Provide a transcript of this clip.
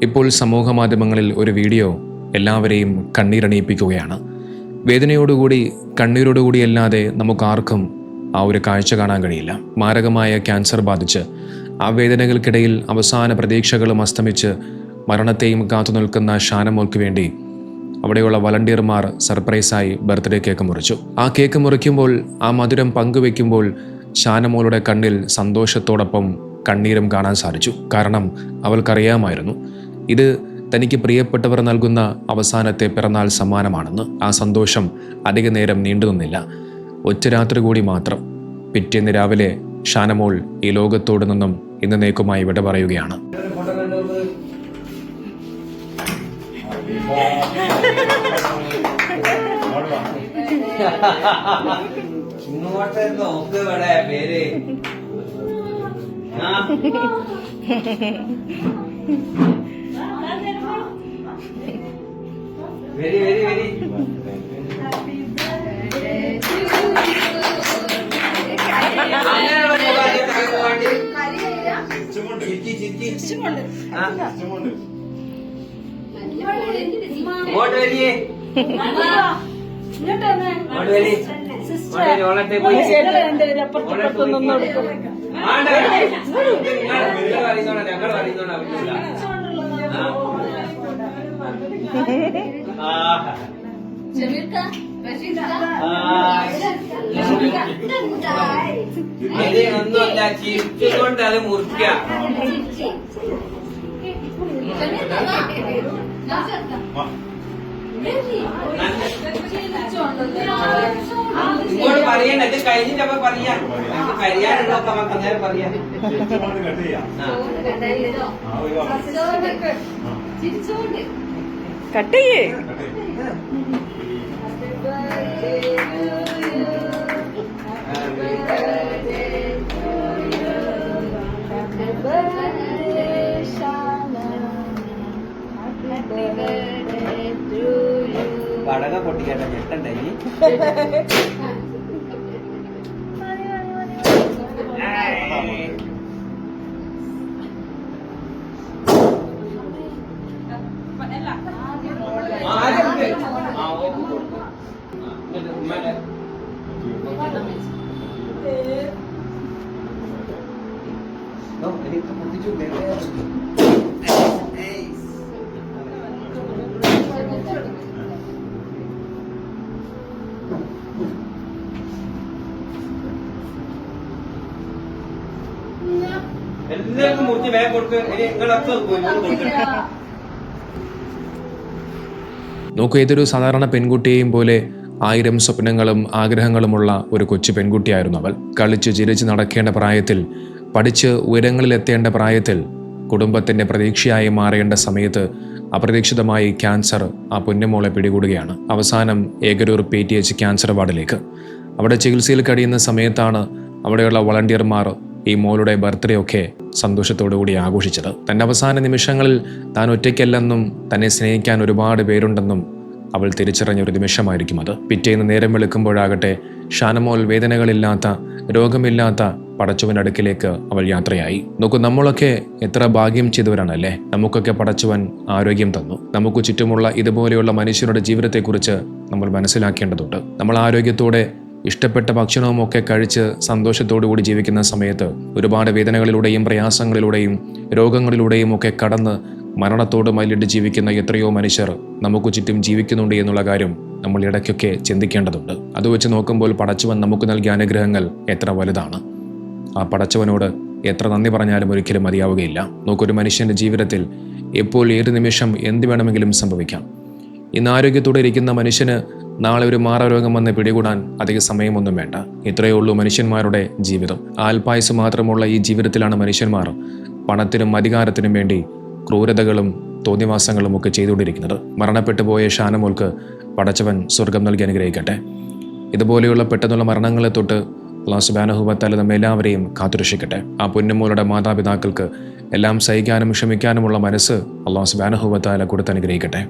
ഇപ്പോൾ സമൂഹ മാധ്യമങ്ങളിൽ ഒരു വീഡിയോ എല്ലാവരെയും കണ്ണീരണിയിപ്പിക്കുകയാണ്. വേദനയോടുകൂടി കണ്ണീരോടുകൂടി അല്ലാതെ നമുക്കാർക്കും ആ ഒരു കാഴ്ച കാണാൻ കഴിയില്ല. മാരകമായ ക്യാൻസർ ബാധിച്ച് ആ വേദനകൾക്കിടയിൽ അവസാന പ്രതീക്ഷകളും അസ്തമിച്ച് മരണത്തെയും കാത്തു നിൽക്കുന്ന ഷാനമോൾക്ക് വേണ്ടി അവിടെയുള്ള വളണ്ടിയർമാർ സർപ്രൈസായി ബർത്ത്ഡേ കേക്ക് മുറിച്ചു. ആ കേക്ക് മുറിക്കുമ്പോൾ, ആ മധുരം പങ്കുവെക്കുമ്പോൾ ഷാനമോളുടെ കണ്ണിൽ സന്തോഷത്തോടൊപ്പം കണ്ണീരും കാണാൻ സാധിച്ചു. കാരണം അവൾക്കറിയാമായിരുന്നു ഇത് തനിക്ക് പ്രിയപ്പെട്ടവർ നൽകുന്ന അവസാനത്തെ പിറന്നാൾ സമ്മാനമാണെന്ന്. ആ സന്തോഷം അധിക നേരം നീണ്ടുനിന്നില്ല. ഒറ്റ രാത്രി കൂടി മാത്രം. പിറ്റേന്ന് രാവിലെ ഷാനമോൾ ഈ ലോകത്തോട് നിന്നും എന്നേക്കുമായി വിട പറയുകയാണ്. Very, very, very. ഒന്നുമല്ല, ചിരിച്ചുകൊണ്ട് അത് മുറിക്കുക. ഇങ്ങോട്ട് പറയണ്ട, ഇത് കഴിഞ്ഞിട്ടപ്പോ പറയാ. കഴിയാനുണ്ടോ നമുക്ക് നേരം പറയാ. കട്ട് ചെയ്യേ. പടക പൊട്ടിക്കേട്ട ഞെട്ടണ്ടേ ഇനി. എല്ലാവർക്കും മുറിച്ച് വേഗം കൊടുക്കുക. നിങ്ങളൊക്കെ നോക്കൂ, ഇതൊരു സാധാരണ പെൺകുട്ടിയെയും പോലെ 1000 സ്വപ്നങ്ങളും ആഗ്രഹങ്ങളുമുള്ള ഒരു കൊച്ചു പെൺകുട്ടിയായിരുന്നു അവൾ. കളിച്ച് ചിരിച്ച് നടക്കേണ്ട പ്രായത്തിൽ, പഠിച്ച് ഉയരങ്ങളിലെത്തേണ്ട പ്രായത്തിൽ, കുടുംബത്തിൻ്റെ പ്രതീക്ഷയായി മാറേണ്ട സമയത്ത് അപ്രതീക്ഷിതമായി ക്യാൻസർ ആ പൊന്നുമോളെ പിടികൂടുകയാണ്. അവസാനം ഏകരൂർ PTH ക്യാൻസർ വാർഡിലേക്ക്. അവിടെ ചികിത്സയിൽ കഴിയുന്ന സമയത്താണ് അവിടെയുള്ള വളണ്ടിയർമാർ ഈ മോളുടെ ബർത്ത്ഡേ ഒക്കെ സന്തോഷത്തോടുകൂടി ആഘോഷിച്ചത്. തൻ്റെ അവസാന നിമിഷങ്ങളിൽ താൻ ഒറ്റയ്ക്കല്ലെന്നും തന്നെ സ്നേഹിക്കാൻ ഒരുപാട് പേരുണ്ടെന്നും അവൾ തിരിച്ചറിഞ്ഞൊരു നിമിഷമായിരിക്കും അത്. പിറ്റേന്ന് നേരം വെളുക്കുമ്പോഴാകട്ടെ ഷാനമോൾ വേദനകളില്ലാത്ത, രോഗമില്ലാത്ത പടച്ചവൻ്റെ അടുക്കിലേക്ക് അവൾ യാത്രയായി. നോക്കൂ, നമ്മളൊക്കെ എത്ര ഭാഗ്യം ചെയ്തവരാണല്ലേ. നമുക്കൊക്കെ പടച്ചവൻ ആരോഗ്യം തന്നു. നമുക്ക് ചുറ്റുമുള്ള ഇതുപോലെയുള്ള മനുഷ്യരുടെ ജീവിതത്തെക്കുറിച്ച് നമ്മൾ മനസ്സിലാക്കേണ്ടതുണ്ട്. നമ്മൾ ആരോഗ്യത്തോടെ ഇഷ്ടപ്പെട്ട ഭക്ഷണവും ഒക്കെ കഴിച്ച് സന്തോഷത്തോടുകൂടി ജീവിക്കുന്ന സമയത്ത് ഒരുപാട് വേദനകളിലൂടെയും പ്രയാസങ്ങളിലൂടെയും രോഗങ്ങളിലൂടെയും ഒക്കെ കടന്ന് മരണത്തോട് മല്ലിട്ട് ജീവിക്കുന്ന എത്രയോ മനുഷ്യർ നമുക്ക് ചുറ്റും ജീവിക്കുന്നുണ്ട് എന്നുള്ള കാര്യം നമ്മൾ ഇടയ്ക്കൊക്കെ ചിന്തിക്കേണ്ടതുണ്ട്. അത് വെച്ച് നോക്കുമ്പോൾ പടച്ചവൻ നമുക്ക് നൽകിയ അനുഗ്രഹങ്ങൾ എത്ര വലുതാണ്. ആ പടച്ചവനോട് എത്ര നന്ദി പറഞ്ഞാലും ഒരിക്കലും മതിയാവുകയില്ല. നോക്കൊരു മനുഷ്യൻ്റെ ജീവിതത്തിൽ എപ്പോൾ ഏത് നിമിഷം എന്ത് വേണമെങ്കിലും സംഭവിക്കാം. ഇന്ന് ആരോഗ്യത്തോടെ ഇരിക്കുന്ന മനുഷ്യന് നാളെ ഒരു മാറാരോഗം വന്ന് പിടികൂടാൻ അധിക സമയമൊന്നും വേണ്ട. ഇത്രയേ ഉള്ളൂ മനുഷ്യന്മാരുടെ ജീവിതം. ആൽപായസ് മാത്രമുള്ള ഈ ജീവിതത്തിലാണ് മനുഷ്യന്മാർ പണത്തിനും അധികാരത്തിനും വേണ്ടി ക്രൂരതകളും തോന്നിവാസങ്ങളും ഒക്കെ ചെയ്തുകൊണ്ടിരിക്കുന്നത്. മരണപ്പെട്ടു പോയ ഷാനമോൾക്ക് പടച്ചവൻ സ്വർഗം നൽകി അനുഗ്രഹിക്കട്ടെ. ഇതുപോലെയുള്ള പെട്ടെന്നുള്ള മരണങ്ങളെ തൊട്ട് അല്ലാഹു സുബ്ഹാനഹു വ തആല നമ്മെല്ലാവരെയും കാത്തുരക്ഷിക്കട്ടെ. ആ പൊന്നുമോളുടെ മാതാപിതാക്കൾക്ക് എല്ലാം സഹിക്കാനും ക്ഷമിക്കാനുമുള്ള മനസ്സ് അല്ലാഹു സുബ്ഹാനഹു വ തആല കൊടുത്ത് അനുഗ്രഹിക്കട്ടെ.